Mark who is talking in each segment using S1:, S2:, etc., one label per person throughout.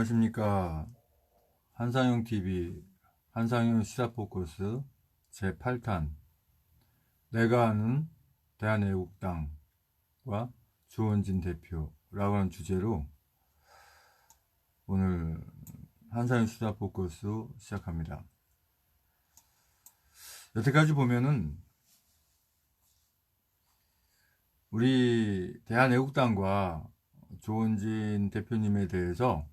S1: 안녕하십니까. 한상용TV, 한상용 시사포커스 제8탄 내가 아는 대한애국당과 주원진 대표라고 하는 주제로 오늘 한상용 시사포커스 시작합니다. 여태까지 보면은 우리 대한애국당과 주원진 대표님에 대해서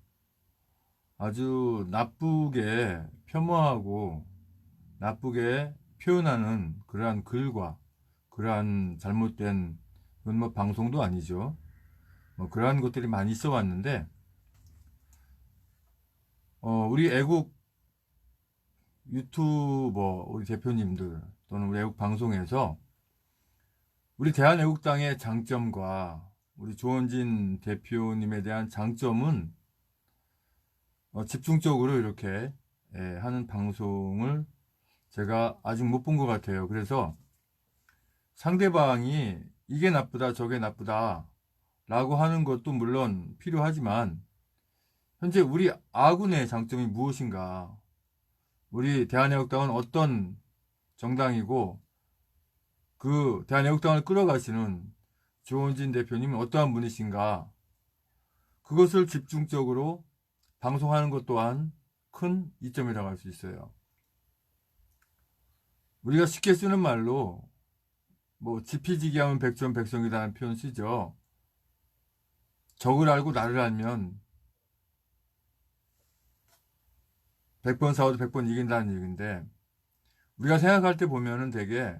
S1: 아주 나쁘게 폄하하고 나쁘게 표현하는 그러한 글과 그러한 잘못된, 이건 뭐 방송도 아니죠. 뭐 그러한 것들이 많이 있어 왔는데, 우리 애국 유튜버, 우리 대표님들 또는 우리 애국 방송에서 우리 대한애국당의 장점과 우리 조원진 대표님에 대한 장점은 집중적으로 이렇게 하는 방송을 제가 아직 못 본 것 같아요. 그래서 상대방이 이게 나쁘다 저게 나쁘다 라고 하는 것도 물론 필요하지만 현재 우리 아군의 장점이 무엇인가, 우리 대한애국당은 어떤 정당이고 그 대한애국당을 끌어가시는 조원진 대표님은 어떠한 분이신가, 그것을 집중적으로 방송하는 것 또한 큰 이점이라고 할 수 있어요. 우리가 쉽게 쓰는 말로 뭐 지피지기하면 백전백성이라는 표현 쓰죠. 적을 알고 나를 알면 100번 싸워도 100번 이긴다는 얘기인데, 우리가 생각할 때 보면은 되게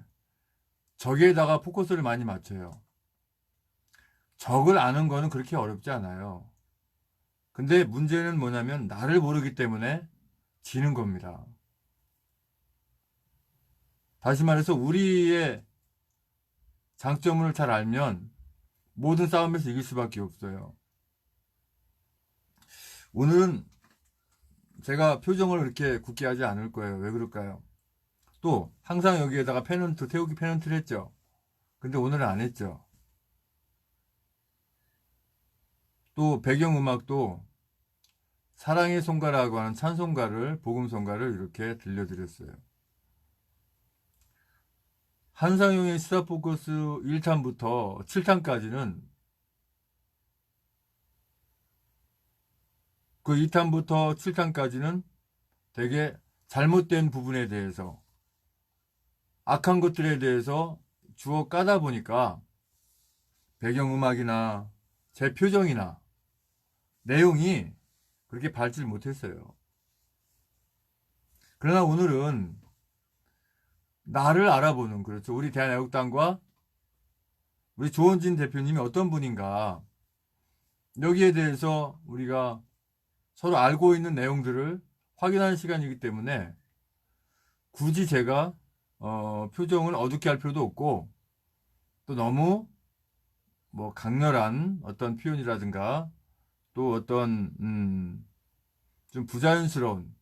S1: 적에다가 포커스를 많이 맞춰요. 적을 아는 거는 그렇게 어렵지 않아요. 근데 문제는 뭐냐면 나를 모르기 때문에 지는 겁니다. 다시 말해서 우리의 장점을 잘 알면 모든 싸움에서 이길 수밖에 없어요. 오늘은 제가 표정을 그렇게 굳게 하지 않을 거예요. 왜 그럴까요? 또 항상 여기에다가 페넌트, 태우기 페넌트를 했죠. 근데 오늘은 안 했죠. 또 배경음악도 사랑의 송가라고 하는 찬송가를, 복음송가를 이렇게 들려드렸어요. 한상용의 시사포커스 1탄부터 7탄까지는 그 2탄부터 7탄까지는 되게 잘못된 부분에 대해서, 악한 것들에 대해서 주워 까다 보니까 배경음악이나 제 표정이나 내용이 그렇게 밝질 못했어요. 그러나 오늘은 나를 알아보는, 그렇죠, 우리 대한애국당과 우리 조원진 대표님이 어떤 분인가, 여기에 대해서 우리가 서로 알고 있는 내용들을 확인하는 시간이기 때문에 굳이 제가 표정을 어둡게 할 필요도 없고, 또 너무 뭐 강렬한 어떤 표현이라든가 또 어떤 좀 부자연스러운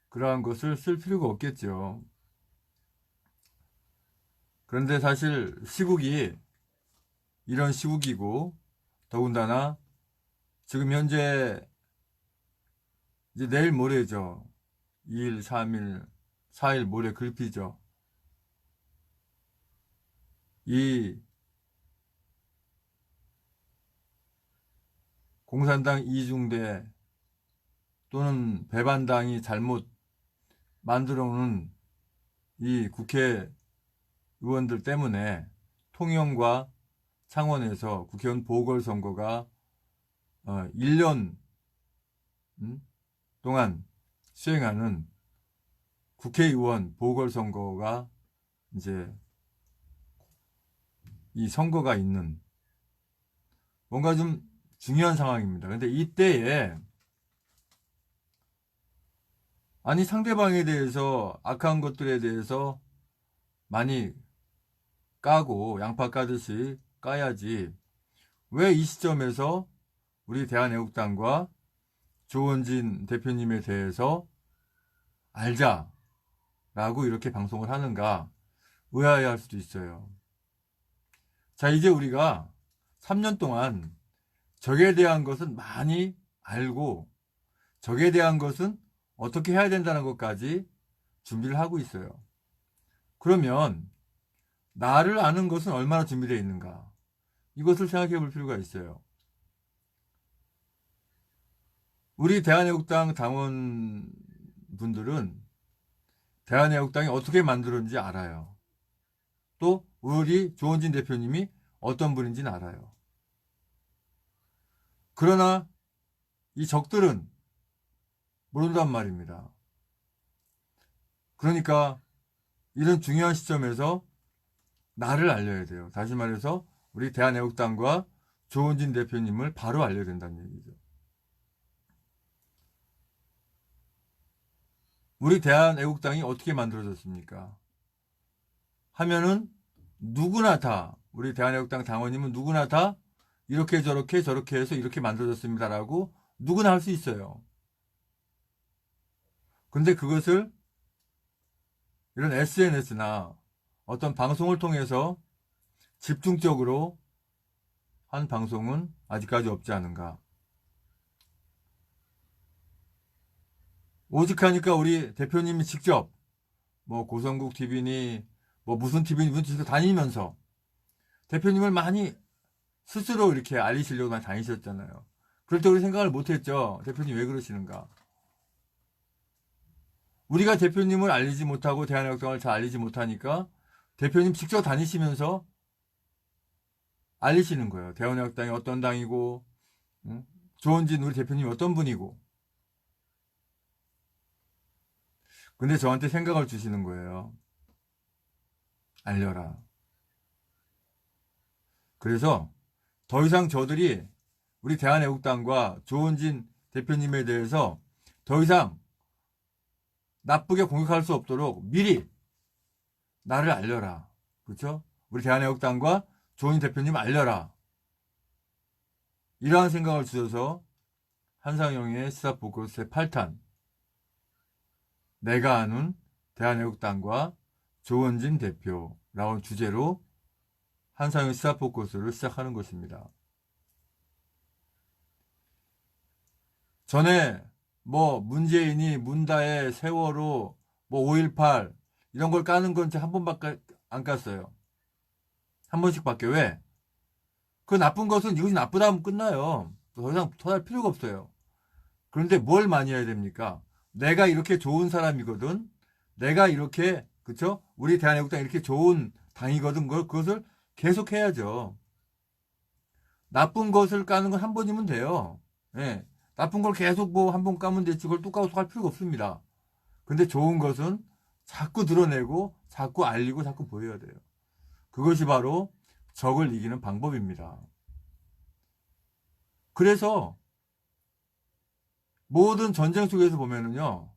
S1: 그러한 것을 쓸 필요가 없겠죠. 그런데 사실 시국이 이런 시국이고, 더군다나 지금 현재 이제 내일 모레죠. 2일, 3일, 4일 모레 글피죠. 이 공산당 이중대 또는 배반당이 잘못 만들어 놓은 이 국회의원들 때문에 통영과 창원에서 국회의원 보궐선거가 1년 동안 수행하는 국회의원 보궐선거가 이제 이 선거가 있는 뭔가 좀 중요한 상황입니다. 근데 이때에 아니 상대방에 대해서, 악한 것들에 대해서 많이 까고 양파 까듯이 까야지, 왜 이 시점에서 우리 대한애국당과 조원진 대표님에 대해서 알자라고 이렇게 방송을 하는가 의아해할 수도 있어요. 자, 이제 우리가 3년 동안 적에 대한 것은 많이 알고 적에 대한 것은 어떻게 해야 된다는 것까지 준비를 하고 있어요. 그러면 나를 아는 것은 얼마나 준비되어 있는가? 이것을 생각해 볼 필요가 있어요. 우리 대한애국당 당원분들은 대한애국당이 어떻게 만들었는지 알아요. 또 우리 조원진 대표님이 어떤 분인지는 알아요. 그러나 이 적들은 모른단 말입니다. 그러니까 이런 중요한 시점에서 나를 알려야 돼요. 다시 말해서 우리 대한애국당과 조원진 대표님을 바로 알려야 된다는 얘기죠. 우리 대한애국당이 어떻게 만들어졌습니까? 하면은 누구나 다 우리 대한애국당 당원님은 누구나 다 이렇게 저렇게 저렇게 해서 이렇게 만들어졌습니다라고 누구나 할 수 있어요. 근데 그것을 이런 SNS나 어떤 방송을 통해서 집중적으로 한 방송은 아직까지 없지 않은가. 오직하니까 우리 대표님이 직접 뭐 고성국 TV니 뭐 무슨 TV니 무슨 TV니 다니면서 대표님을 많이 스스로 이렇게 알리시려고 많이 다니셨잖아요. 그럴 때 우리 생각을 못했죠. 대표님 왜 그러시는가. 우리가 대표님을 알리지 못하고 대한애국당을 잘 알리지 못하니까 대표님 직접 다니시면서 알리시는 거예요. 대한애국당이 어떤 당이고, 응? 조원진 우리 대표님이 어떤 분이고. 근데 저한테 생각을 주시는 거예요. 알려라. 그래서 더 이상 저들이 우리 대한애국당과 조원진 대표님에 대해서 더 이상 나쁘게 공격할 수 없도록 미리 나를 알려라. 그렇죠? 우리 대한애국당과 조원진 대표님 알려라. 이러한 생각을 주셔서 한상영의 시사포커스의 8탄 내가 아는 대한애국당과 조원진 대표라는 주제로 한상영 시사포커스를 시작하는 것입니다. 전에 뭐 문재인이 문다의 세월호 뭐 5.18 이런 걸 까는 건 한 번밖에 안 깠어요. 한 번씩밖에. 왜? 그 나쁜 것은 이것이 나쁘다 하면 끝나요. 더 이상 토할 필요가 없어요. 그런데 뭘 많이 해야 됩니까? 내가 이렇게 좋은 사람이거든. 내가 이렇게 그쵸? 우리 대한애국당 이렇게 좋은 당이거든. 그것을 계속 해야죠. 나쁜 것을 까는 건 한 번이면 돼요. 예. 나쁜 걸 계속 뭐 한 번 까면 되지. 그걸 또 까고 할 필요가 없습니다. 근데 좋은 것은 자꾸 드러내고 자꾸 알리고 자꾸 보여야 돼요. 그것이 바로 적을 이기는 방법입니다. 그래서 모든 전쟁 속에서 보면은요,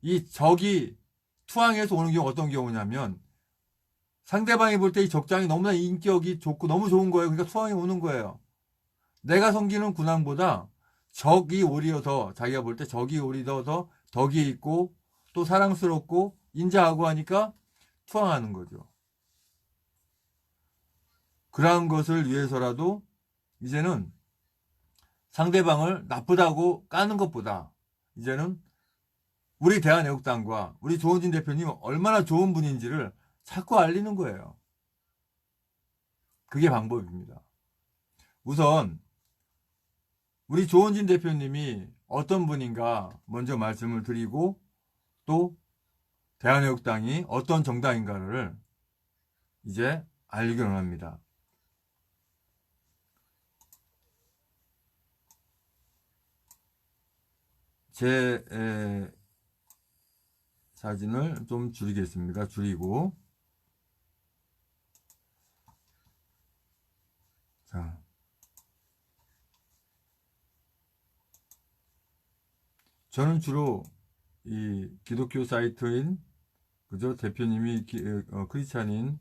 S1: 이 적이 투항해서 오는 경우 어떤 경우냐면 상대방이 볼 때 이 적장이 너무나 인격이 좋고 너무 좋은 거예요. 그러니까 투항이 오는 거예요. 내가 섬기는 군왕보다 적이 오히려 더 자기가 볼 때 적이 오히려 더 덕이 있고 또 사랑스럽고 인자하고 하니까 투항하는 거죠. 그러한 것을 위해서라도 이제는 상대방을 나쁘다고 까는 것보다 이제는 우리 대한애국당과 우리 조원진 대표님 얼마나 좋은 분인지를 자꾸 알리는 거예요. 그게 방법입니다. 우선 우리 조원진 대표님이 어떤 분인가 먼저 말씀을 드리고 또 대한애국당이 어떤 정당인가를 이제 알리기 원합니다. 제 사진을 좀 줄이겠습니다. 줄이고 자, 저는 주로 이 기독교 사이트인 그죠 대표님이 크리스찬인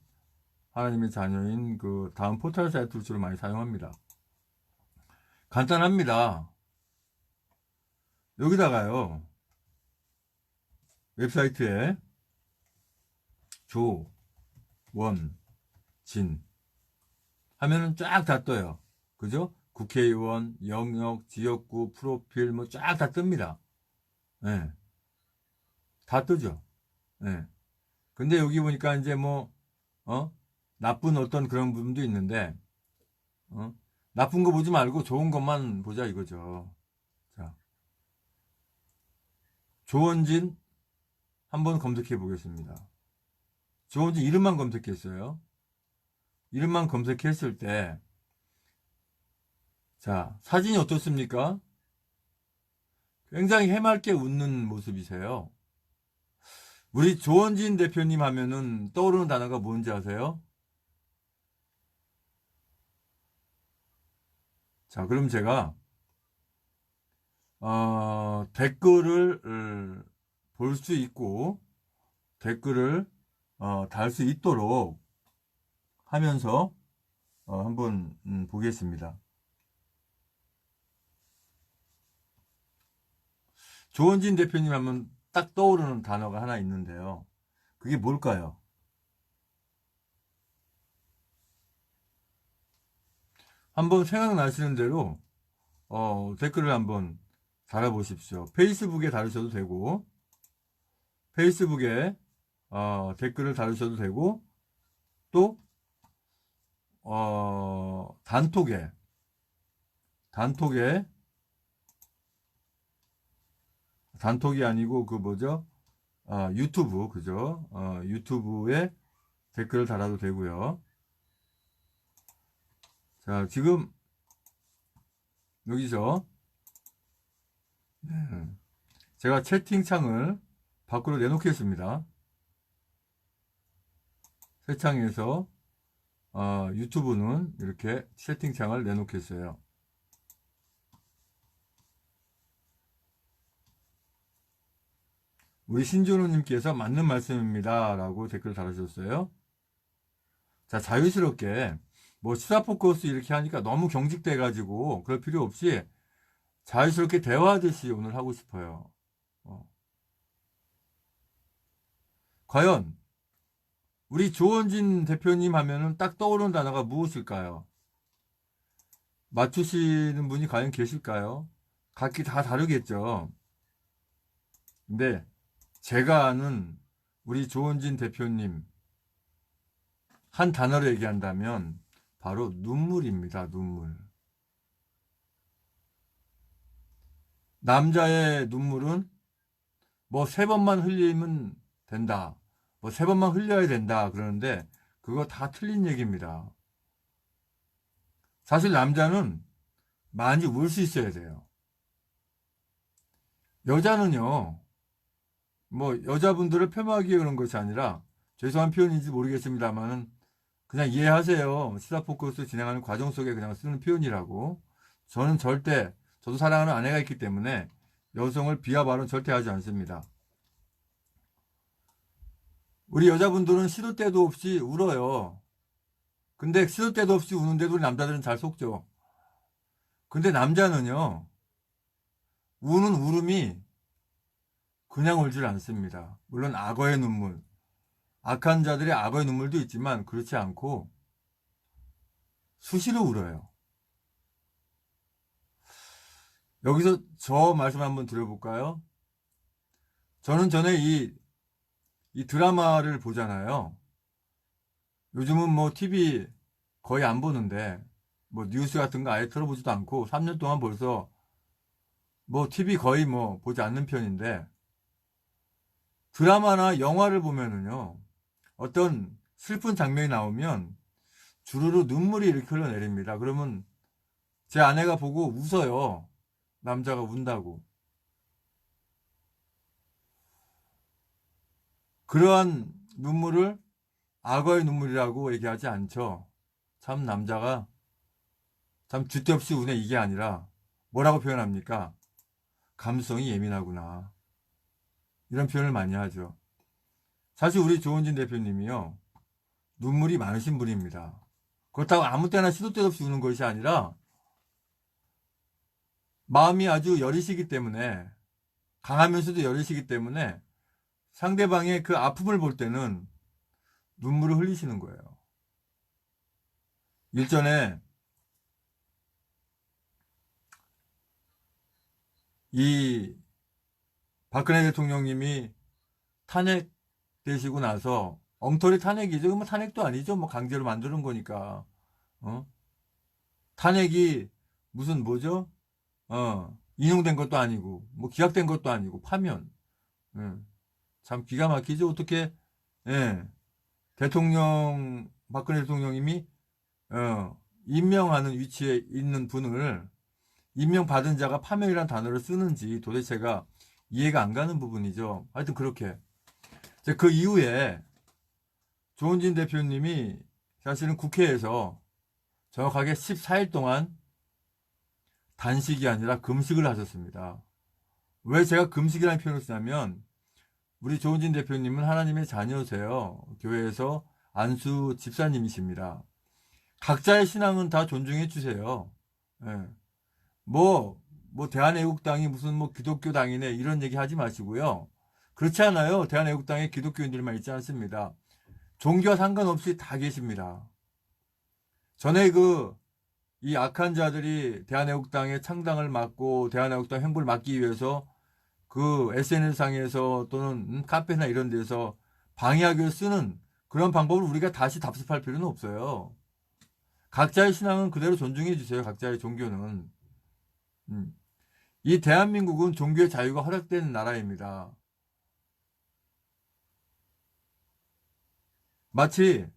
S1: 하나님의 자녀인 그 다음 포털 사이트를 주로 많이 사용합니다. 간단합니다. 여기다가요 웹사이트에 조원진 하면은 쫙 다 떠요. 그죠? 국회의원, 영역, 지역구, 프로필 뭐 쫙 다 뜹니다. 예, 다 뜨죠. 예. 근데 여기 보니까 이제 뭐, 어? 나쁜 어떤 그런 부분도 있는데, 어? 나쁜 거 보지 말고 좋은 것만 보자 이거죠. 자, 조원진 한번 검색해 보겠습니다. 조원진 이름만 검색했어요. 이름만 검색했을 때, 자, 사진이 어떻습니까? 굉장히 해맑게 웃는 모습이세요. 우리 조원진 대표님 하면은 떠오르는 단어가 뭔지 아세요? 자, 그럼 제가 댓글을 볼 수 있고 댓글을 달 수 있도록 하면서 한번 보겠습니다. 조원진 대표님 하면 딱 떠오르는 단어가 하나 있는데요. 그게 뭘까요? 한번 생각나시는 대로 댓글을 한번 달아보십시오. 페이스북에 달으셔도 되고 페이스북에 댓글을 달으셔도 되고 또 단톡에 단톡에 단톡이 아니고 그 뭐죠? 유튜브 그죠? 유튜브에 댓글을 달아도 되고요. 자, 지금 여기서 제가 채팅창을 밖으로 내놓겠습니다. 새 창에서 유튜브는 이렇게 채팅창을 내놓겠어요. 우리 신준호님께서 맞는 말씀입니다. 라고 댓글 달아주셨어요. 자, 자유스럽게, 뭐, 시사포커스 이렇게 하니까 너무 경직돼가지고, 그럴 필요 없이 자유스럽게 대화하듯이 오늘 하고 싶어요. 과연, 우리 조원진 대표님 하면은 딱 떠오르는 단어가 무엇일까요? 맞추시는 분이 과연 계실까요? 각기 다 다르겠죠. 근데, 제가 아는 우리 조원진 대표님, 한 단어로 얘기한다면 바로 눈물입니다. 눈물. 남자의 눈물은 뭐 세 번만 흘리면 된다. 뭐 세 번만 흘려야 된다. 그러는데 그거 다 틀린 얘기입니다. 사실 남자는 많이 울 수 있어야 돼요. 여자는요. 뭐 여자분들을 폄하하기 위해 그런 것이 아니라 죄송한 표현인지 모르겠습니다만은 그냥 이해하세요. 시사 포커스 진행하는 과정 속에 그냥 쓰는 표현이라고. 저는 절대, 저도 사랑하는 아내가 있기 때문에 여성을 비하 발언 절대 하지 않습니다. 우리 여자분들은 시도 때도 없이 울어요. 근데 시도 때도 없이 우는데도 우리 남자들은 잘 속죠. 근데 남자는요, 우는 울음이 그냥 울질 않습니다. 물론 악어의 눈물, 악한 자들의 악어의 눈물도 있지만 그렇지 않고 수시로 울어요. 여기서 저 말씀 한번 드려볼까요? 저는 전에 이 드라마를 보잖아요. 요즘은 뭐 TV 거의 안 보는데, 뭐 뉴스 같은 거 아예 틀어보지도 않고 3년 동안 벌써 뭐 TV 거의 뭐 보지 않는 편인데, 드라마나 영화를 보면은요, 어떤 슬픈 장면이 나오면 주르르 눈물이 이렇게 흘러내립니다. 그러면 제 아내가 보고 웃어요. 남자가 운다고. 그러한 눈물을 악어의 눈물이라고 얘기하지 않죠. 참 남자가 참 줏대없이 우네 이게 아니라 뭐라고 표현합니까? 감성이 예민하구나. 이런 표현을 많이 하죠. 사실 우리 조은진 대표님이요. 눈물이 많으신 분입니다. 그렇다고 아무 때나 시도 때도 없이 우는 것이 아니라 마음이 아주 여리시기 때문에 강하면서도 여리시기 때문에 상대방의 그 아픔을 볼 때는 눈물을 흘리시는 거예요. 일전에 이 박근혜 대통령님이 탄핵되시고 나서 엉터리 탄핵이죠. 뭐 탄핵도 아니죠. 뭐 강제로 만드는 거니까. 탄핵이 무슨 뭐죠? 인용된 것도 아니고 뭐 기각된 것도 아니고 파면. 예. 참 기가 막히죠. 어떻게 예. 박근혜 대통령님이 임명하는 위치에 있는 분을 임명받은 자가 파면이라는 단어를 쓰는지 도대체가 이해가 안 가는 부분이죠. 하여튼 그렇게 그 이후에 조은진 대표님이 사실은 국회에서 정확하게 14일 동안 단식이 아니라 금식을 하셨습니다. 왜 제가 금식이라는 표현을 쓰냐면 우리 조은진 대표님은 하나님의 자녀세요. 교회에서 안수 집사님이십니다. 각자의 신앙은 다 존중해 주세요. 예. 대한애국당이 무슨 기독교 당이네 이런 얘기 하지 마시고요. 그렇지 않아요. 대한애국당에 기독교인들만 있지 않습니다. 종교와 상관없이 다 계십니다. 전에 이 악한 자들이 대한애국당의 창당을 막고 대한애국당 행보를 막기 위해서 SNS상에서 또는 카페나 이런 데서 방해하기 위해 쓰는 그런 방법을 우리가 다시 답습할 필요는 없어요. 각자의 신앙은 그대로 존중해 주세요. 각자의 종교는. 이 대한민국은 종교의 자유가 허락된 나라입니다. 마치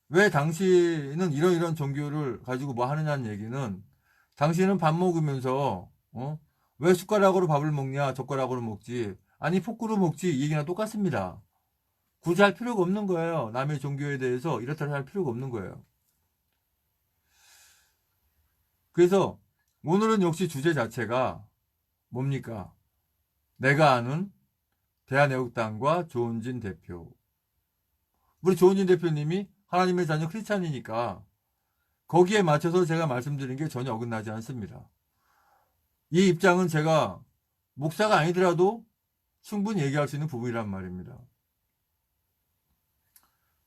S1: 왜 당신은 이런 종교를 가지고 뭐 하느냐는 얘기는 당신은 밥 먹으면서 왜 숟가락으로 밥을 먹냐 젓가락으로 먹지 아니 포크로 먹지 이 얘기나 똑같습니다. 굳이 할 필요가 없는 거예요. 남의 종교에 대해서 이렇다 할 필요가 없는 거예요. 그래서 오늘은 역시 주제 자체가 뭡니까? 내가 아는 대한애국당과 조은진 대표. 우리 조은진 대표님이 하나님의 자녀 크리스찬이니까 거기에 맞춰서 제가 말씀드린 게 전혀 어긋나지 않습니다. 이 입장은 제가 목사가 아니더라도 충분히 얘기할 수 있는 부분이란 말입니다.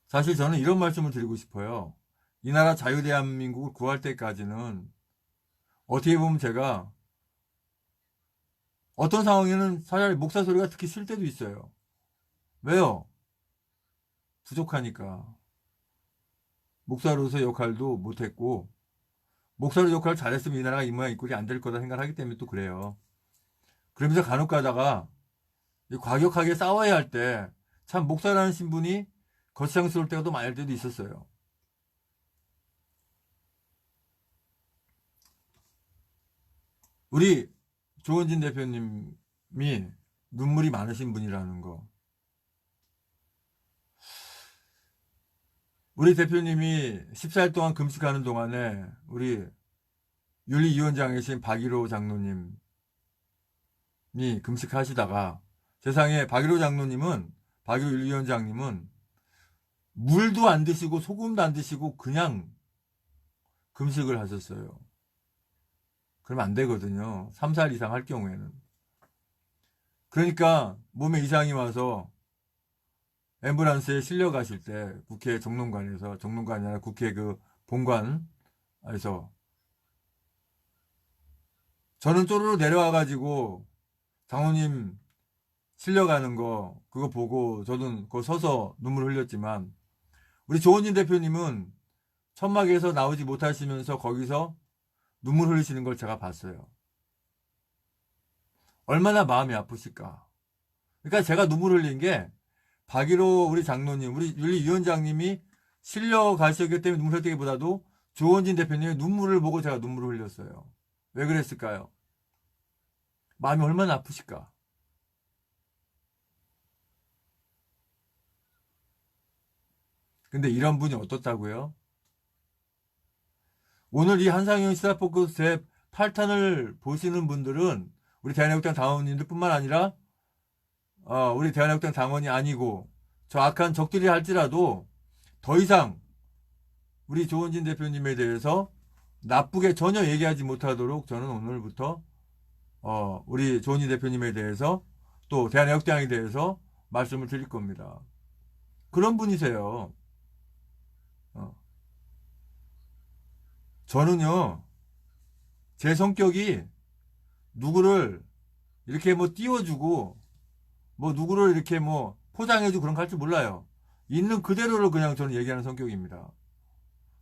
S1: 사실 저는 이런 말씀을 드리고 싶어요. 이 나라 자유대한민국을 구할 때까지는 어떻게 보면 제가 어떤 상황에는 차라리 목사 소리가 듣기 싫을 때도 있어요. 왜요? 부족하니까. 목사로서 역할도 못했고 목사로 역할을 잘했으면 이 나라가 이 모양 이 꼴이 안 될 거다 생각하기 때문에 또 그래요. 그러면서 간혹 가다가 과격하게 싸워야 할 때 참 목사라는 신분이 거창스러울 때가 또 많을 때도 있었어요. 우리 조은진 대표님이 눈물이 많으신 분이라는 거. 우리 대표님이 14일 동안 금식하는 동안에 우리 윤리위원장이신 박일호 장로님이 금식하시다가 세상에 박일호 윤리위원장님은 물도 안 드시고 소금도 안 드시고 그냥 금식을 하셨어요. 그러면 안 되거든요. 3, 4일 이상 할 경우에는. 그러니까 몸에 이상이 와서 앰뷸런스에 실려가실 때 국회 정론관이 아니라 국회 본관에서 저는 쪼르르 내려와가지고 장로님 실려가는 거 그거 보고 저도 그거 서서 눈물 흘렸지만 우리 조은진 대표님은 천막에서 나오지 못하시면서 거기서 눈물 흘리시는 걸 제가 봤어요. 얼마나 마음이 아프실까. 그러니까 제가 눈물 흘린 게 박일호 우리 장로님, 우리 윤리위원장님이 실려 가셨기 때문에 눈물 흘리기보다도 조은진 대표님의 눈물을 보고 제가 눈물을 흘렸어요. 왜 그랬을까요? 마음이 얼마나 아프실까? 근데 이런 분이 어떻다고요? 오늘 이 한상현 시사포커스 제 8탄을 보시는 분들은 우리 대한애국당 당원님들 뿐만 아니라 우리 대한애국당 당원이 아니고 저 악한 적들이 할지라도 더 이상 우리 조은진 대표님에 대해서 나쁘게 전혀 얘기하지 못하도록 저는 오늘부터 우리 조은진 대표님에 대해서 또 대한애국당에 대해서 말씀을 드릴 겁니다. 그런 분이세요. 저는요 제 성격이 누구를 이렇게 띄워주고 뭐 누구를 이렇게 뭐 포장해주고 그런 거 할 줄 몰라요. 있는 그대로를 그냥 저는 얘기하는 성격입니다.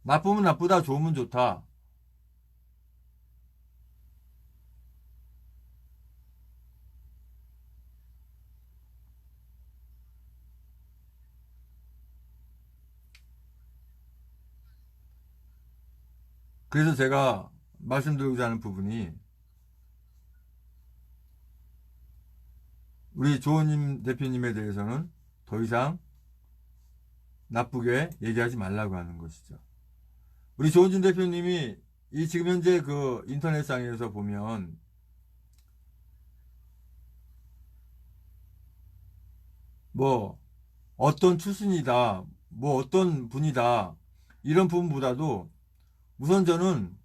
S1: 나쁘면 나쁘다, 좋으면 좋다. 그래서 제가 말씀드리고자 하는 부분이, 우리 조원님 대표님에 대해서는 더 이상 나쁘게 얘기하지 말라고 하는 것이죠. 우리 조원진 대표님이 이 지금 현재 그 인터넷상에서 보면 뭐 어떤 출신이다, 뭐 어떤 분이다, 이런 부분보다도 우선 저는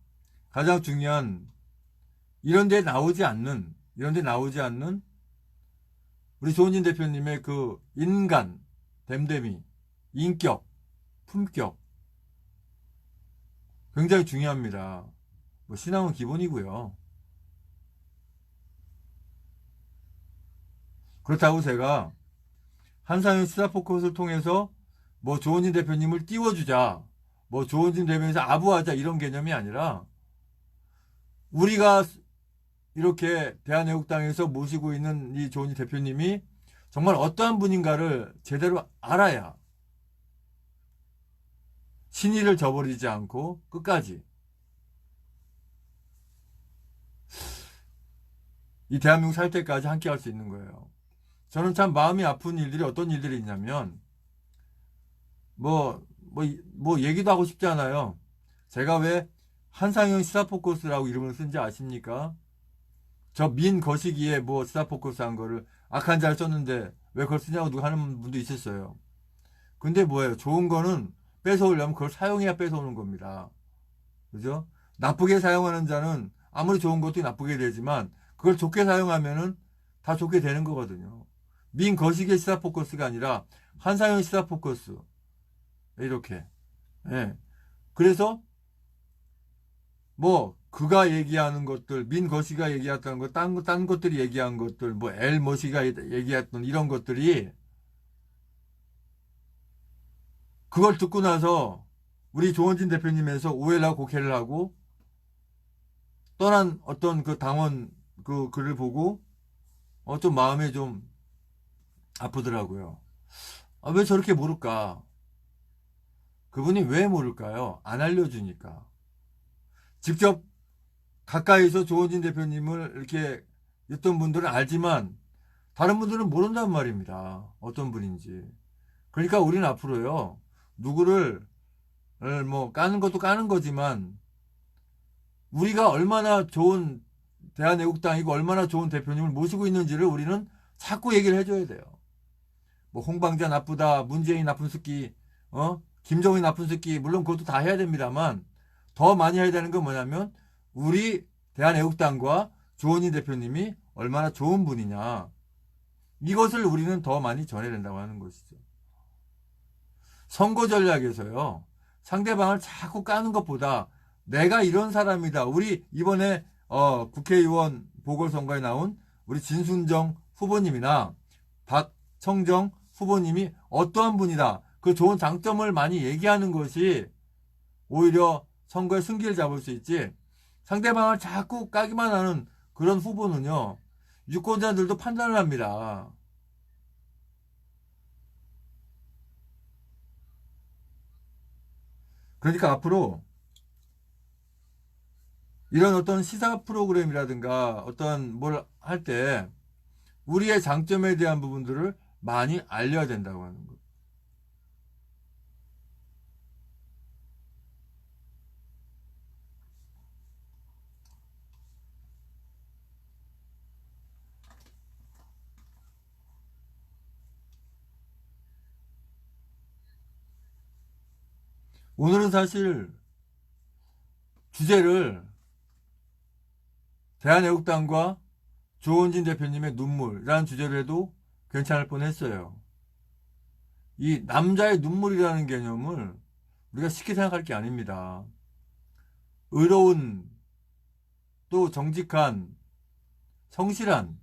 S1: 가장 중요한, 이런 데 나오지 않는 우리 조은진 대표님의 그 인간, 됨됨이, 인격, 품격, 굉장히 중요합니다. 뭐 신앙은 기본이고요. 그렇다고 제가 한상현 시사포컷을 통해서 뭐 조은진 대표님을 띄워주자, 뭐 조은진 대표님에서 아부하자, 이런 개념이 아니라, 우리가 이렇게 대한애국당에서 모시고 있는 이 조은진 대표님이 정말 어떠한 분인가를 제대로 알아야 신의를 저버리지 않고 끝까지 이 대한민국 살 때까지 함께 할 수 있는 거예요. 저는 참 마음이 아픈 일들이 어떤 일들이 있냐면, 뭐 얘기도 하고 싶지 않아요. 제가 왜 한상현 시사포커스라고 이름을 쓴지 아십니까? 저 민 거시기에 뭐 시사포커스 한 거를 악한 잘 썼는데 왜 그걸 쓰냐고 누가 하는 분도 있었어요. 근데 뭐예요? 좋은 거는 뺏어오려면 그걸 사용해야 뺏어오는 겁니다. 그죠? 나쁘게 사용하는 자는 아무리 좋은 것도 나쁘게 되지만, 그걸 좋게 사용하면은 다 좋게 되는 거거든요. 민 거시기의 시사포커스가 아니라 한상현 시사포커스. 이렇게. 예. 그래서 뭐 그가 얘기하는 것들, 민 거시가 얘기했던 것, 딴 것들이 얘기한 것들, 뭐 엘 머시가 얘기했던 이런 것들이, 그걸 듣고 나서 우리 조원진 대표님에서 오해를 하고 곡해를 하고 떠난 어떤 그 당원 그 글을 보고 좀 마음에 좀 아프더라고요. 아, 왜 저렇게 모를까? 그분이 왜 모를까요? 안 알려주니까. 직접 가까이서 조원진 대표님을 이렇게 있던 분들은 알지만 다른 분들은 모른단 말입니다. 어떤 분인지. 그러니까 우리는 앞으로요, 누구를 뭐 까는 것도 까는 거지만, 우리가 얼마나 좋은 대한애국당이고 얼마나 좋은 대표님을 모시고 있는지를 우리는 자꾸 얘기를 해줘야 돼요. 뭐 홍방자 나쁘다, 문재인 나쁜 새끼, 김정인 나쁜 새끼, 물론 그것도 다 해야 됩니다만, 더 많이 해야 되는 건 뭐냐면 우리 대한애국당과 조원희 대표님이 얼마나 좋은 분이냐, 이것을 우리는 더 많이 전해야 된다고 하는 것이죠. 선거 전략에서요, 상대방을 자꾸 까는 것보다 내가 이런 사람이다. 우리 이번에 국회의원 보궐선거에 나온 우리 진순정 후보님이나 박청정 후보님이 어떠한 분이다, 그 좋은 장점을 많이 얘기하는 것이 오히려 선거의 승기를 잡을 수 있지, 상대방을 자꾸 까기만 하는 그런 후보는요, 유권자들도 판단을 합니다. 그러니까 앞으로 이런 어떤 시사 프로그램이라든가 어떤 뭘 할 때 우리의 장점에 대한 부분들을 많이 알려야 된다고 하는 거예요. 오늘은 사실 주제를 대한애국당과 조원진 대표님의 눈물이라는 주제를 해도 괜찮을 뻔했어요. 이 남자의 눈물이라는 개념을 우리가 쉽게 생각할 게 아닙니다. 의로운, 또 정직한, 성실한,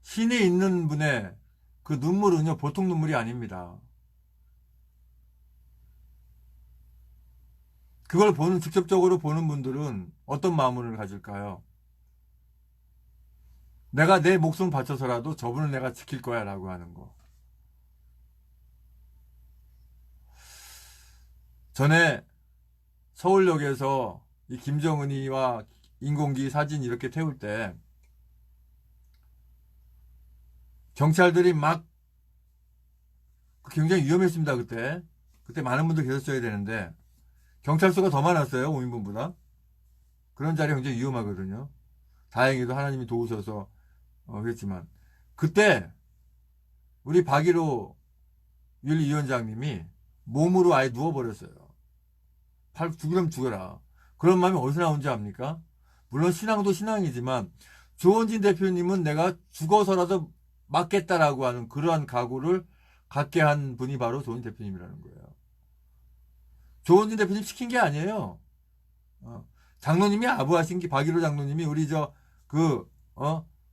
S1: 신이 있는 분의 그 눈물은요, 보통 눈물이 아닙니다. 그걸 직접적으로 보는 분들은 어떤 마음을 가질까요? 내가 내 목숨 바쳐서라도 저분을 내가 지킬 거야 라고 하는 거. 전에 서울역에서 이 김정은이와 인공기 사진 이렇게 태울 때 경찰들이 막 굉장히 위험했습니다. 그때 많은 분들 계셨어야 되는데 경찰 수가 더 많았어요. 5인분보다. 그런 자리 굉장히 위험하거든요. 다행히도 하나님이 도우셔서 그랬지만 그때 우리 박일호 윤리위원장님이 몸으로 아예 누워버렸어요. 팔 죽으면 죽어라. 그런 마음이 어디서 나온지 압니까? 물론 신앙도 신앙이지만 조원진 대표님은 내가 죽어서라도 맞겠다라고 하는 그러한 각오를 갖게 한 분이 바로 조원진 대표님이라는 거예요. 조원진 대표님 시킨 게 아니에요. 장로님이 아부하신 게 박일호 장로님이 우리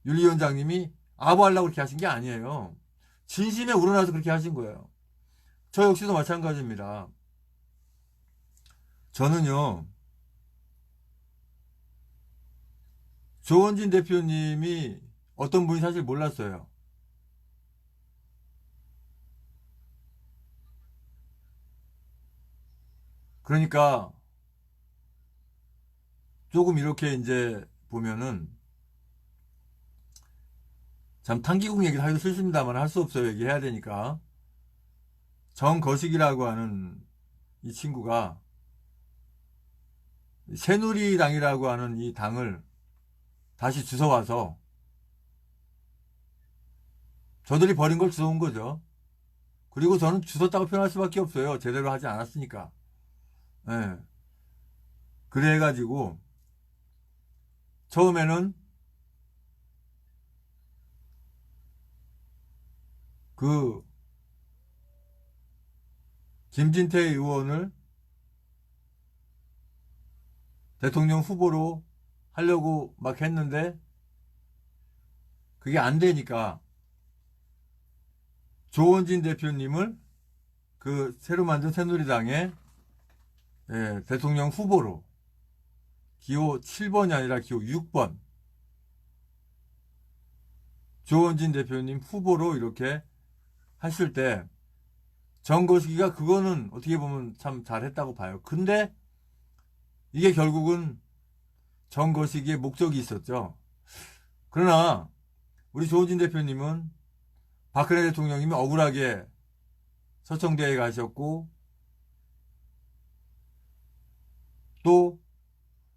S1: 윤리위원장님이 아부하려고 그렇게 하신 게 아니에요. 진심에 우러나서 그렇게 하신 거예요. 저 역시도 마찬가지입니다. 저는요, 조원진 대표님이 어떤 분이 사실 몰랐어요. 그러니까 조금 이렇게 이제 보면은 참 탕기국 얘기를 하기도 싫습니다만 할 수 없어요. 얘기해야 되니까. 정거식이라고 하는 이 친구가 새누리당이라고 하는 이 당을 다시 주워와서 저들이 버린 걸 주워온 거죠. 그리고 저는 주웠다고 표현할 수밖에 없어요. 제대로 하지 않았으니까. 예. 그래가지고 처음에는 그 김진태 의원을 대통령 후보로 하려고 막 했는데 그게 안 되니까 조원진 대표님을 그 새로 만든 새누리당의 대통령 후보로 기호 7번이 아니라 기호 6번 조원진 대표님 후보로 이렇게 했을 때 정거식이가 그거는 어떻게 보면 참 잘했다고 봐요. 근데 이게 결국은 정거식의 목적이 있었죠. 그러나 우리 조원진 대표님은 박근혜 대통령님이 억울하게 서청대에 가셨고 또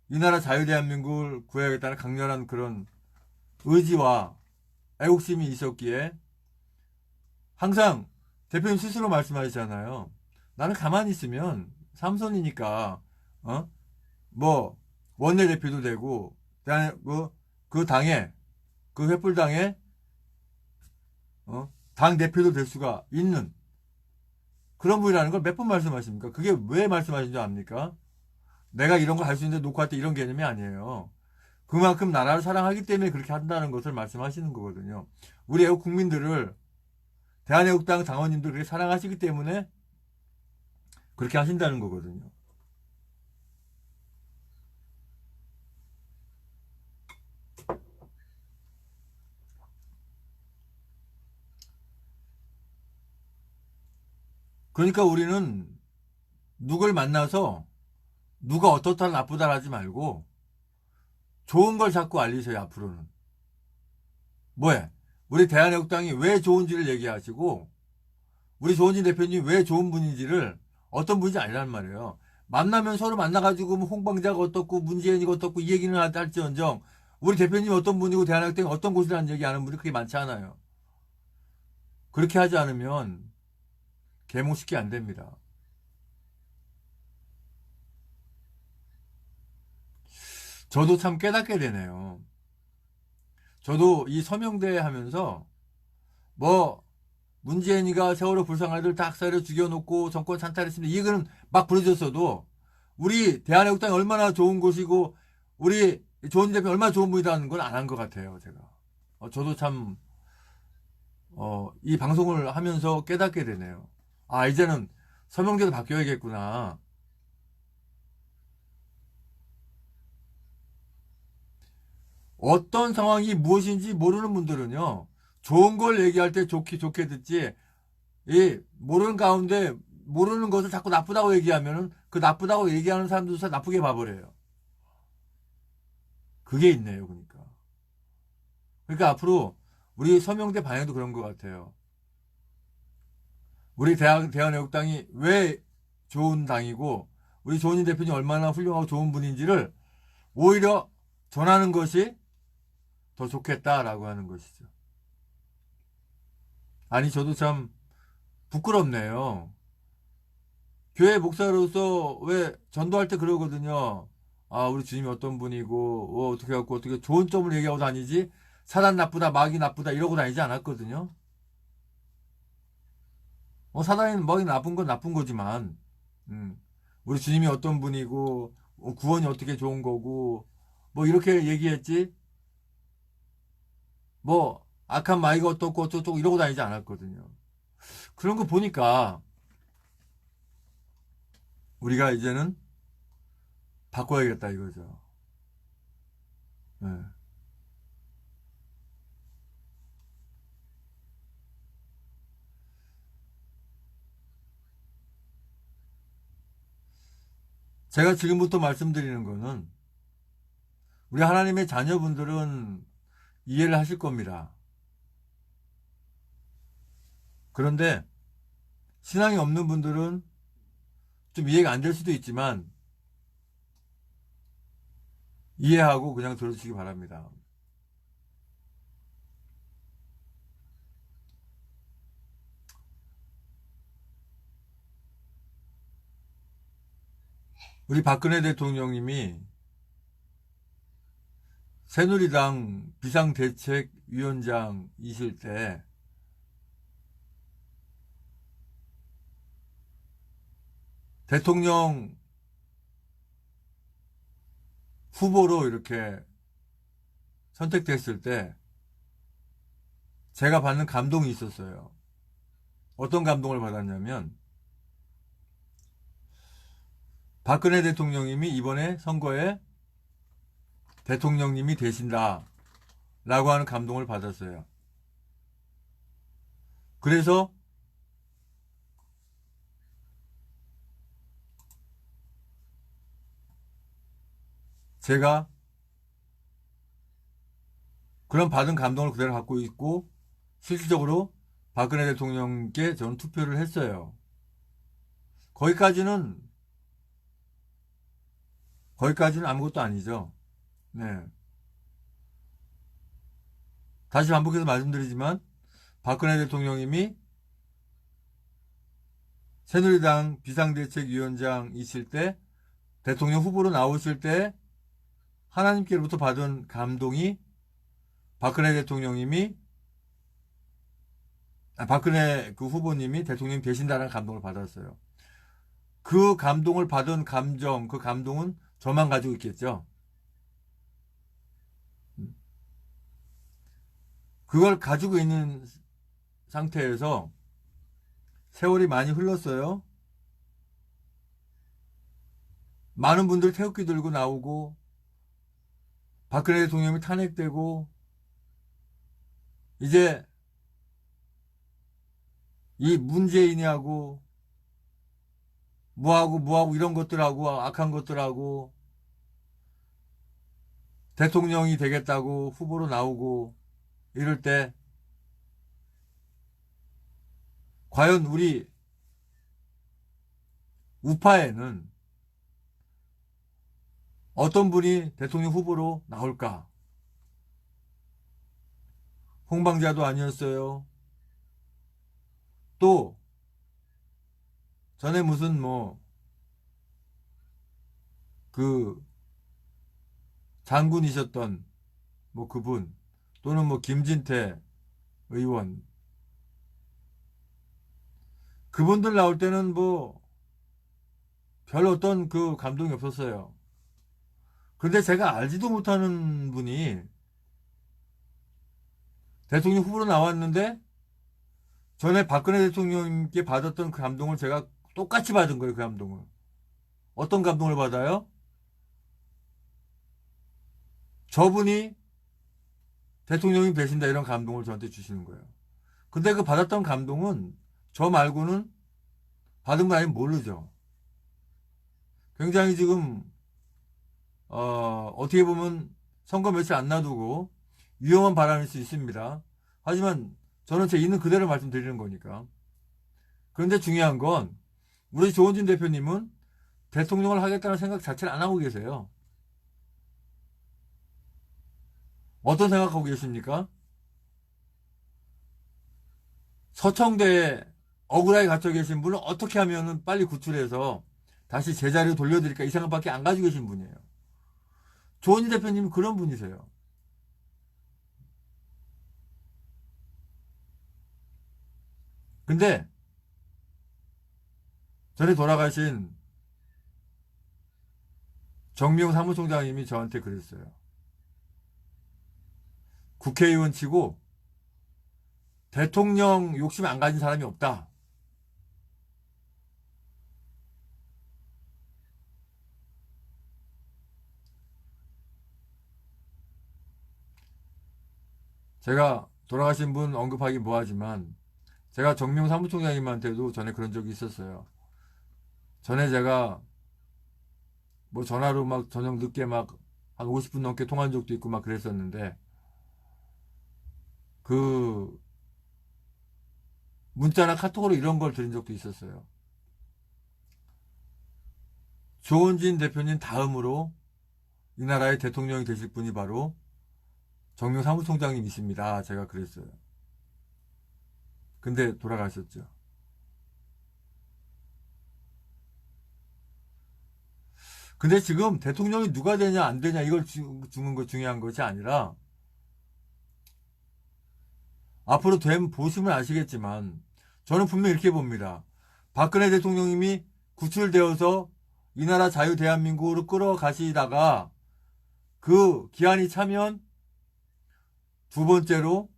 S1: 이 나라 자유대한민국을 구해야겠다는 강렬한 그런 의지와 애국심이 있었기에 항상 대표님 스스로 말씀하시잖아요. 나는 가만히 있으면 삼선이니까 뭐 원내대표도 되고 그 당에 그 횃불당에 당 대표도 될 수가 있는 그런 분이라는 걸 몇 번 말씀하십니까? 그게 왜 말씀하신 줄 압니까? 내가 이런 거 할 수 있는데 녹화할 때 이런 개념이 아니에요. 그만큼 나라를 사랑하기 때문에 그렇게 한다는 것을 말씀하시는 거거든요. 우리 애국 국민들을 대한애국당 당원님들 그렇게 사랑하시기 때문에 그렇게 하신다는 거거든요. 그러니까 우리는 누굴 만나서 누가 어떻다 나쁘다 하지 말고 좋은 걸 자꾸 알리세요. 앞으로는 뭐해? 우리 대한애국당이 왜 좋은지를 얘기하시고 우리 조원진 대표님이 왜 좋은 분인지를 어떤 분인지 알란 말이에요. 만나면 서로 만나가지고 뭐 홍방자가 어떻고 문재인이가 어떻고 이 얘기는 할지언정 우리 대표님이 어떤 분이고 대한애국당이 어떤 곳이라는 얘기하는 분이 그렇게 많지 않아요. 그렇게 하지 않으면 계몽 쉽게 안 됩니다. 저도 참 깨닫게 되네요. 저도 이 서명대 하면서 뭐 문재인이가 세월호 불쌍한 애들 다 학살해 죽여놓고 정권 찬탈했습니다. 이거는 막 부르졌어도 우리 대한애국당이 얼마나 좋은 곳이고 우리 조원진 대표 얼마나 좋은 분이라는 걸 안 한 것 같아요. 제가 저도 참 이 방송을 하면서 깨닫게 되네요. 아, 이제는 서명제도 바뀌어야겠구나. 어떤 상황이 무엇인지 모르는 분들은요, 좋은 걸 얘기할 때 좋게 듣지, 이 모르는 가운데 모르는 것을 자꾸 나쁘다고 얘기하면은 그 나쁘다고 얘기하는 사람들도 다 나쁘게 봐버려요. 그게 있네요, 그러니까. 그러니까 앞으로 우리 서명대 방향도 그런 것 같아요. 우리 대한애국당이 왜 좋은 당이고, 우리 조은희 대표님 얼마나 훌륭하고 좋은 분인지를 오히려 전하는 것이 더 좋겠다라고 하는 것이죠. 아니, 저도 참 부끄럽네요. 교회 목사로서 왜 전도할 때 그러거든요. 아, 우리 주님이 어떤 분이고, 어떻게 갖고 어떻게 좋은 점을 얘기하고 다니지? 사단 나쁘다, 마귀 나쁘다, 이러고 다니지 않았거든요. 사단이 마귀 나쁜 건 나쁜 거지만, 우리 주님이 어떤 분이고, 구원이 어떻게 좋은 거고, 뭐, 이렇게 얘기했지? 뭐, 악한 마귀가 어떻고 어쩌고 이러고 다니지 않았거든요. 그런 거 보니까, 우리가 이제는 바꿔야겠다 이거죠. 네. 제가 지금부터 말씀드리는 거는 우리 하나님의 자녀분들은 이해를 하실 겁니다. 그런데 신앙이 없는 분들은 좀 이해가 안 될 수도 있지만 이해하고 그냥 들어주시기 바랍니다. 우리 박근혜 대통령님이 새누리당 비상대책위원장이실 때 대통령 후보로 이렇게 선택됐을 때 제가 받는 감동이 있었어요. 어떤 감동을 받았냐면 박근혜 대통령님이 이번에 선거에 대통령님이 되신다 라고 하는 감동을 받았어요. 그래서 제가 그런 받은 감동을 그대로 갖고 있고 실질적으로 박근혜 대통령께 저는 투표를 했어요. 거기까지는 아무것도 아니죠. 네. 다시 반복해서 말씀드리지만 박근혜 대통령님이 새누리당 비상대책위원장이실 때 대통령 후보로 나오실 때 하나님께로부터 받은 감동이 박근혜 대통령님이 박근혜 그 후보님이 대통령이 되신다는 감동을 받았어요. 그 감동을 받은 감정, 그 감동은 저만 가지고 있겠죠. 그걸 가지고 있는 상태에서 세월이 많이 흘렀어요. 많은 분들 태극기 들고 나오고 박근혜 대통령이 탄핵되고 이제 이 문재인이하고 뭐하고 이런 것들하고 악한 것들하고 대통령이 되겠다고 후보로 나오고 이럴 때 과연 우리 우파에는 어떤 분이 대통령 후보로 나올까? 홍방자도 아니었어요. 또 전에 무슨 그 장군이셨던 그분 또는 김진태 의원 그분들 나올 때는 별 어떤 그 감동이 없었어요. 근데 제가 알지도 못하는 분이 대통령 후보로 나왔는데 전에 박근혜 대통령님께 받았던 그 감동을 제가 똑같이 받은 거예요. 그 감동을. 어떤 감동을 받아요? 저분이 대통령이 되신다 이런 감동을 저한테 주시는 거예요. 근데 그 받았던 감동은 저 말고는 받은 거 아니면 모르죠. 굉장히 지금 어떻게 보면 선거 며칠 안 놔두고 위험한 발언일 수 있습니다. 하지만 저는 제 있는 그대로 말씀드리는 거니까. 그런데 중요한 건 우리 조원진 대표님은 대통령을 하겠다는 생각 자체를 안 하고 계세요. 어떤 생각하고 계십니까? 서청대에 억울하게 갇혀 계신 분을 어떻게 하면 빨리 구출해서 다시 제자리로 돌려드릴까 이 생각밖에 안 가지고 계신 분이에요. 조원진 대표님은 그런 분이세요. 근데 전에 돌아가신 정미용 사무총장님이 저한테 그랬어요. 국회의원 치고 대통령 욕심 안 가진 사람이 없다. 제가 돌아가신 분 언급하기 뭐하지만 제가 정미용 사무총장님한테도 전에 그런 적이 있었어요. 전에 제가 뭐 전화로 막 저녁 늦게 막 한 50분 넘게 통화한 적도 있고 막 그랬었는데 그 문자나 카톡으로 이런 걸 드린 적도 있었어요. 조원진 대표님 다음으로 이 나라의 대통령이 되실 분이 바로 정용 사무총장님이십니다. 제가 그랬어요. 근데 돌아가셨죠. 근데 지금 대통령이 누가 되냐 안 되냐 이걸 주는 거 중요한 것이 아니라 앞으로 됨 보시면 아시겠지만 저는 분명히 이렇게 봅니다. 박근혜 대통령님이 구출되어서 이 나라 자유 대한민국으로 끌어가시다가 그 기한이 차면 두 번째로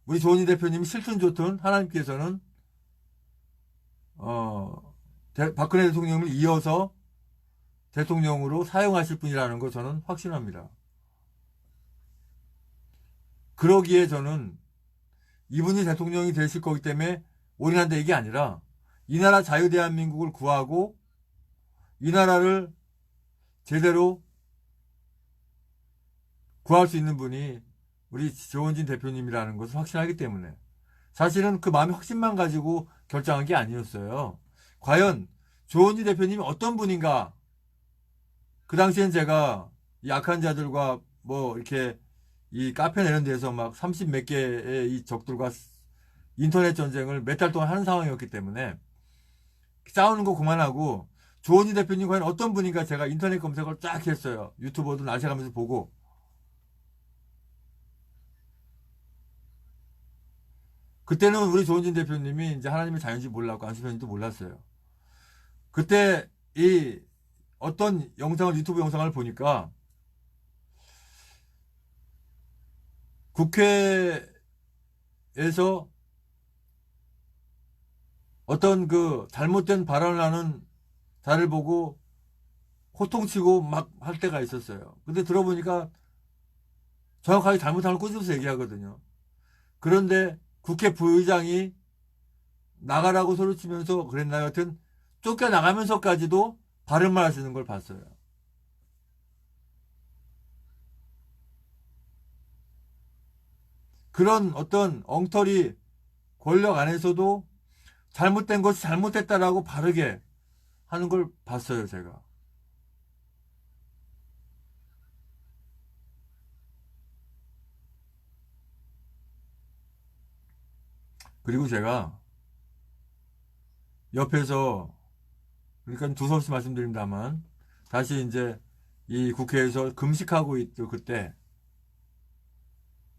S1: 우리 조은희 대표님이 싫든 좋든 하나님께서는 박근혜 대통령을 이어서 대통령으로 사용하실 분이라는 거 저는 확신합니다. 그러기에 저는 이분이 대통령이 되실 거기 때문에 올인한다 이게 아니라 이 나라 자유 대한민국을 구하고 이 나라를 제대로 구할 수 있는 분이 우리 조원진 대표님이라는 것을 확신하기 때문에 사실은 그 마음의 확신만 가지고 결정한 게 아니었어요. 과연 조원진 대표님이 어떤 분인가? 그 당시엔 제가 이 약한 자들과 뭐 이렇게 이 카페 내는 데서 막 30 몇 개의 이 적들과 인터넷 전쟁을 몇 달 동안 하는 상황이었기 때문에 싸우는 거 그만하고 조원진 대표님 과연 어떤 분인가 제가 인터넷 검색을 쫙 했어요. 유튜버도 날새가면서 보고 그때는 우리 조원진 대표님이 이제 하나님의 자유인지 몰랐고 안수현인지도 몰랐어요. 그때 이 어떤 영상을 유튜브 영상을 보니까 국회에서 어떤 그 잘못된 발언을 하는 자를 보고 호통치고 막 할 때가 있었어요. 근데 들어보니까 정확하게 잘못한 걸 꼬집어서 얘기하거든요. 그런데 국회 부의장이 나가라고 소리치면서 그랬나요? 하여튼 쫓겨나가면서까지도 발음을 하시는 걸 봤어요. 그런 어떤 엉터리 권력 안에서도 잘못된 것이 잘못됐다라고 바르게 하는 걸 봤어요, 제가. 그리고 제가 옆에서, 그러니까 두서없이 말씀드립니다만, 다시 이제 이 국회에서 금식하고 있던 그때,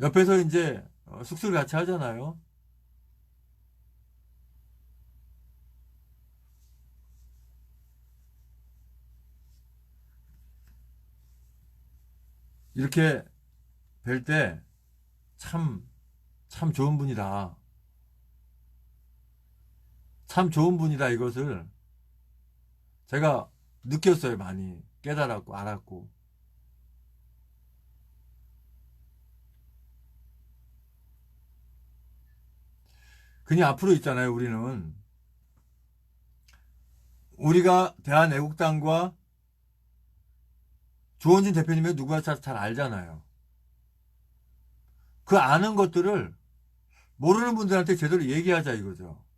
S1: 옆에서 이제 숙소를 같이 하잖아요. 이렇게 뵐 때, 참, 참 좋은 분이다. 참 좋은 분이다, 이것을 제가 느꼈어요. 많이 깨달았고 알았고. 그니 앞으로 있잖아요. 우리가 대한애국당과 조원진 대표님이 누구나 잘 알잖아요. 그 아는 것들을 모르는 분들한테 제대로 얘기하자 이거죠.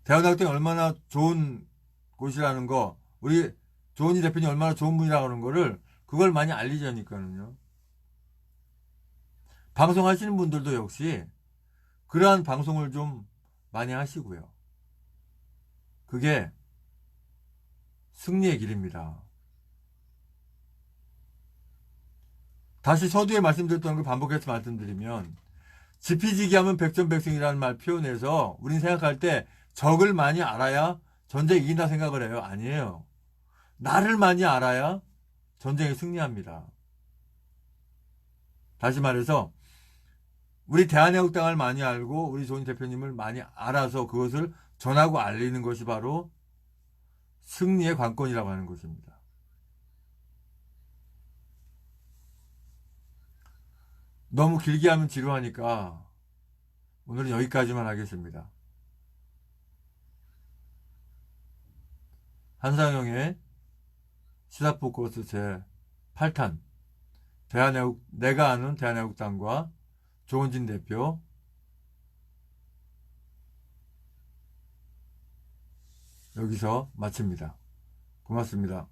S1: 대한학교가 얼마나 좋은 곳이라는 거, 우리 조은희 대표님 얼마나 좋은 분이라고 하는 거를 그걸 많이 알리자니까는요. 방송하시는 분들도 역시 그러한 방송을 좀 많이 하시고요. 그게 승리의 길입니다. 다시 서두에 말씀드렸던 걸 반복해서 말씀드리면 지피지기 하면 백전백승이라는 말 표현해서 우린 생각할 때 적을 많이 알아야 전쟁 이긴다 생각을 해요. 아니에요. 나를 많이 알아야 전쟁에 승리합니다. 다시 말해서 우리 대한애국당을 많이 알고 우리 조은희 대표님을 많이 알아서 그것을 전하고 알리는 것이 바로 승리의 관건이라고 하는 것입니다. 너무 길게 하면 지루하니까 오늘은 여기까지만 하겠습니다. 한상영의 시사포커스 제8탄 내가 아는 대한애국당과 조은진 대표 여기서 마칩니다. 고맙습니다.